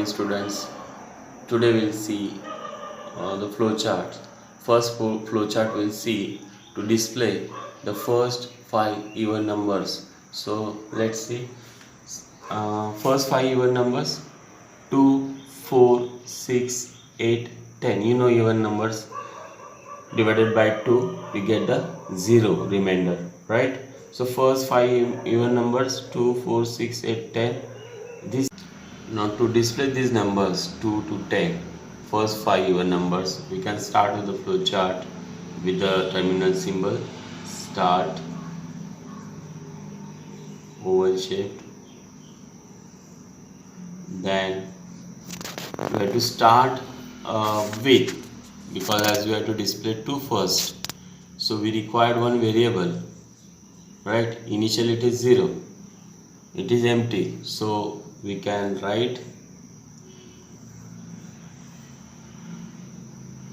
morning, students. Today we'll see the flow chart. First flow chart we'll see to display the first 5 even numbers. So let's see. First 5 even numbers: 2, 4, 6, 8, 10. You know even numbers. Divided by 2, we get the 0 remainder, right? So first 5 even numbers: 2, 4, 6, 8, 10. This now to display these numbers 2 to 10, first 5 even numbers, we can start with the flow chart with the terminal symbol. Start, oval shaped. Then we have to start with, because as we have to display 2 first, so we required one variable, right? Initially it is 0, it is empty, so we can write,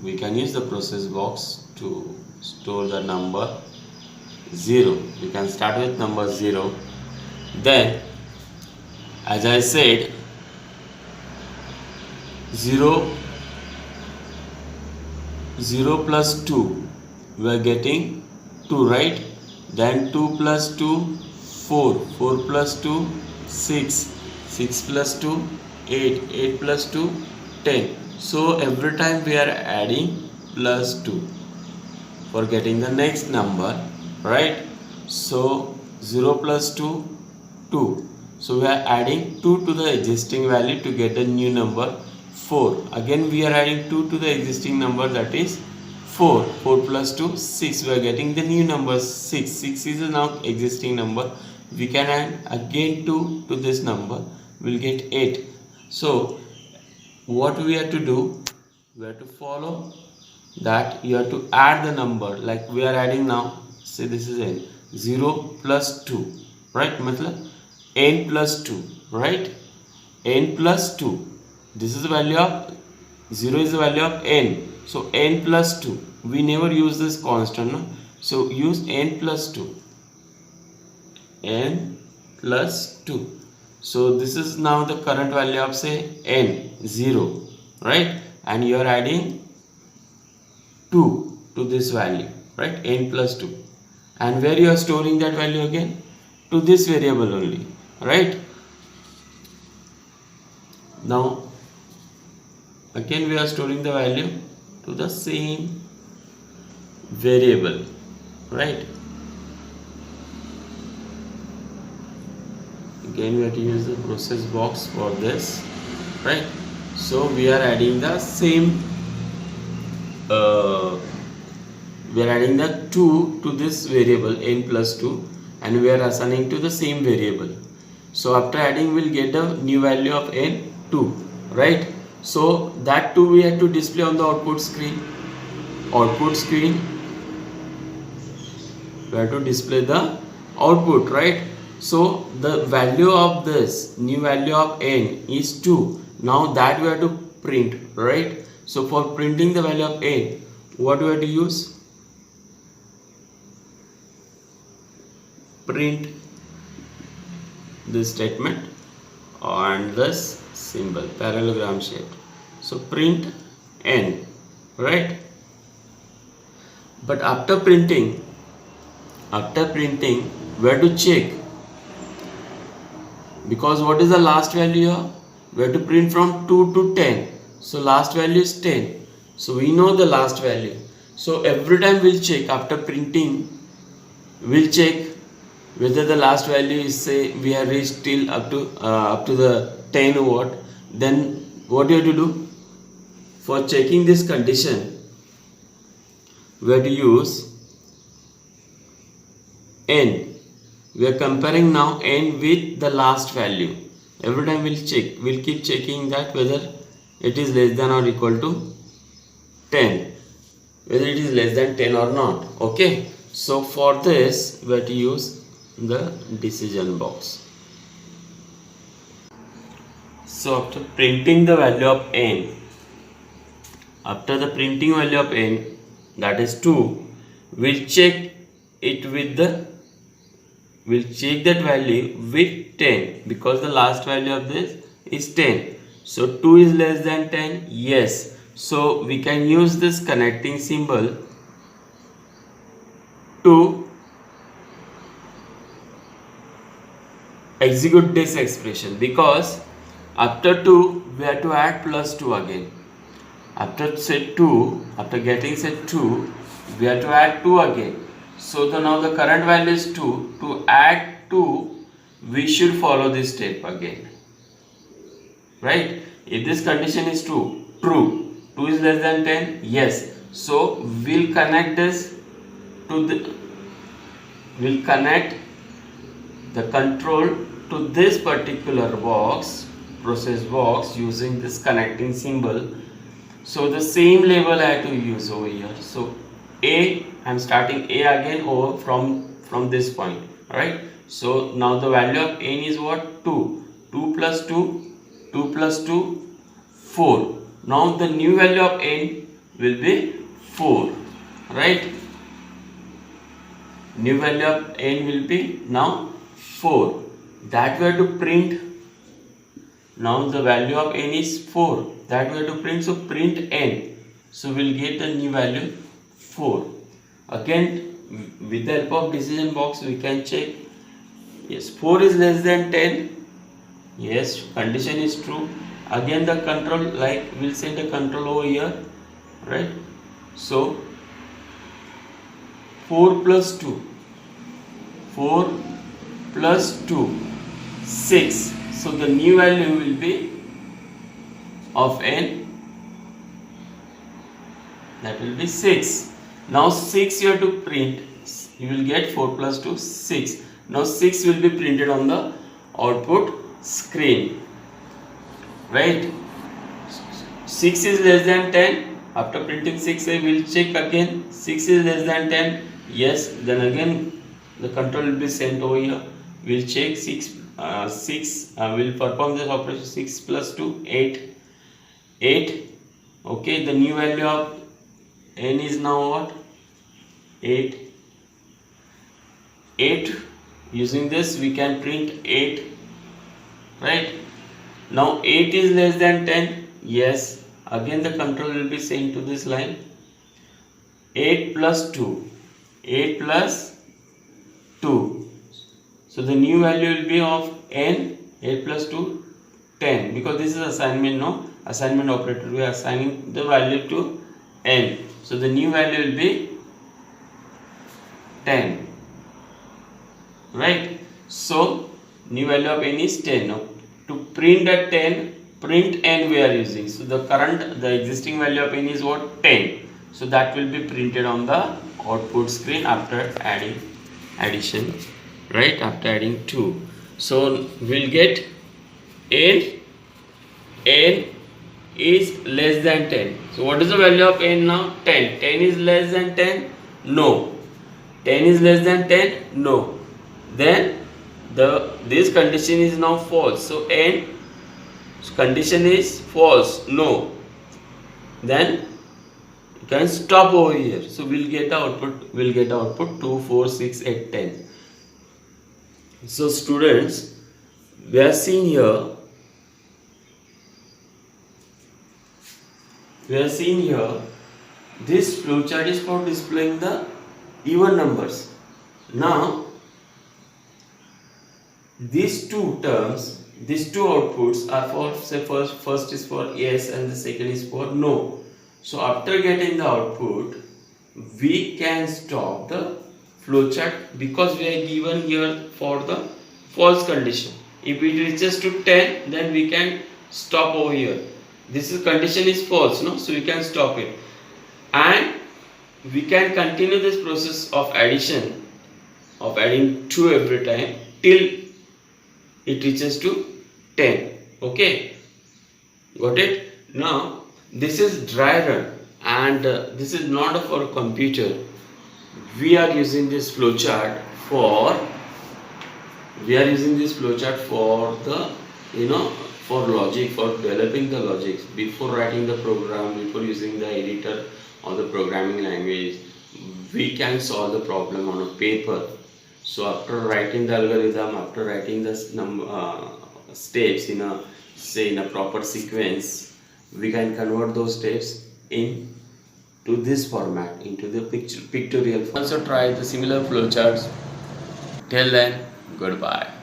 we can use the process box to store the number 0. We can start with number 0. Then as I said, 0 plus 2, we are getting 2, right? Then 2 plus 2, 4, 4 plus 2, 6, 6 plus 2, 8, 8 plus 2, 10. So every time we are adding plus 2 for getting the next number, right? So 0 plus 2, 2. So we are adding 2 to the existing value to get a new number 4. Again we are adding 2 to the existing number, that is 4. 4 plus 2, 6. We are getting the new number 6. 6 is a now existing number. We can add again 2 to this number. We will get 8. So what we have to do, we have to follow that. You have to add the number, like we are adding now. Say this is n. 0 plus 2, right? Matlab n plus 2, right? N plus 2. This is the value of 0, is the value of n. So n plus 2. We never use this constant, no? So use n plus 2. N plus 2. So this is now the current value of, say, n, 0, right? And you are adding 2 to this value, right? N plus 2. And where you are storing that value again? To this variable only, right? Now again we are storing the value to the same variable, right? Again we have to use the process box for this, right? So we are adding the same we are adding the 2 to this variable n plus 2, and we are assigning to the same variable. So after adding we will get the new value of n, 2, right? So that 2 we have to display on the output screen. Output screen, we have to display the output, right? So the value of this new value of n is 2. Now that we have to print, right? So for printing the value of n, what we have to use? Print this statement and this symbol, parallelogram shaped. So print n, right? But after printing we have to check, because what is the last value here? We have to print from 2 to 10. So last value is 10. So we know the last value. So every time we'll check after printing, we'll check whether the last value is, say, we have reached till up to the 10 or what. Then what you have to do? For checking this condition, we have to use n. We are comparing now n with the last value. Every time we'll check, we'll keep checking that whether it is less than or equal to 10, whether it is less than 10 or not. Okay, so for this we have to use the decision box. So after printing the value of n, after the printing value of n, that is 2, we'll check it with the, we'll check that value with 10, because the last value of this is 10. So 2 is less than 10. Yes. So we can use this connecting symbol to execute this expression, because after 2 we have to add plus 2 again. After getting set 2, we have to add 2 again. So now the current value is 2. To add 2, we should follow this step again. Right? If this condition is true, 2 is less than 10, yes. So we'll connect this to we'll connect the control to this particular box, process box, using this connecting symbol. So the same label I have to use over here. So A, I'm starting A again over from this point. Alright. So now the value of n is what? 2. 2 plus 2, 2 plus 2, 4. Now the new value of n will be 4. Right. New value of n will be now 4. That we have to print. Now the value of n is 4. That we have to print. So print n. So we'll get the new value 4. Again, with the help of decision box, we can check. Yes, 4 is less than 10. Yes, condition is true. Again the control, like we'll send a control over here. Right. So 4 plus 2. 4 plus 2. 6. So the new value will be of n, that will be 6. Now 6 you have to print. You will get 4 plus 2, 6. Now 6 will be printed on the output screen. Right? 6 is less than 10. After printing 6, I will check again. 6 is less than 10. Yes. Then again the control will be sent over here. We'll check 6. Will perform this operation. 6 plus 2, 8. 8. Okay. The new value of n is now what? 8. 8. Using this we can print 8. Right. Now 8 is less than 10. Yes. Again the control will be sent to this line. 8 plus 2. 8 plus 2. So the new value will be of n. 8 plus 2, 10. Because this is assignment, no? Assignment operator. We are assigning the value to n. So the new value will be 10. Right? So new value of n is 10. Now to print a 10, print n we are using. So the existing value of n is what? 10. So that will be printed on the output screen after addition. Right? After adding 2. So we'll get n is less than 10. So what is the value of n now? 10. 10 is less than 10? No. 10 is less than 10? No. Then this condition is now false. So n condition is false. No. Then you can stop over here. So we'll get the output. 2, 4, 6, 8, 10. So students, we are seeing here. This flowchart is for displaying the even numbers. Now these two terms, these two outputs are for, say, first is for yes and the second is for no. So after getting the output, we can stop the flowchart because we are given here for the false condition. If it reaches to 10, then we can stop over here. This condition is false, no? So we can stop it. And we can continue this process of addition, of adding 2 every time till it reaches to 10. Okay, got it? Now this is dry run, and this is not for a computer. We are using this flowchart for the for logic, for developing the logics. Before writing the program, before using the editor or the programming language, we can solve the problem on a paper. So after writing the algorithm, after writing the steps in a say in a proper sequence, we can convert those steps into this format, into the pictorial format. Also try the similar flowcharts. Till then, goodbye.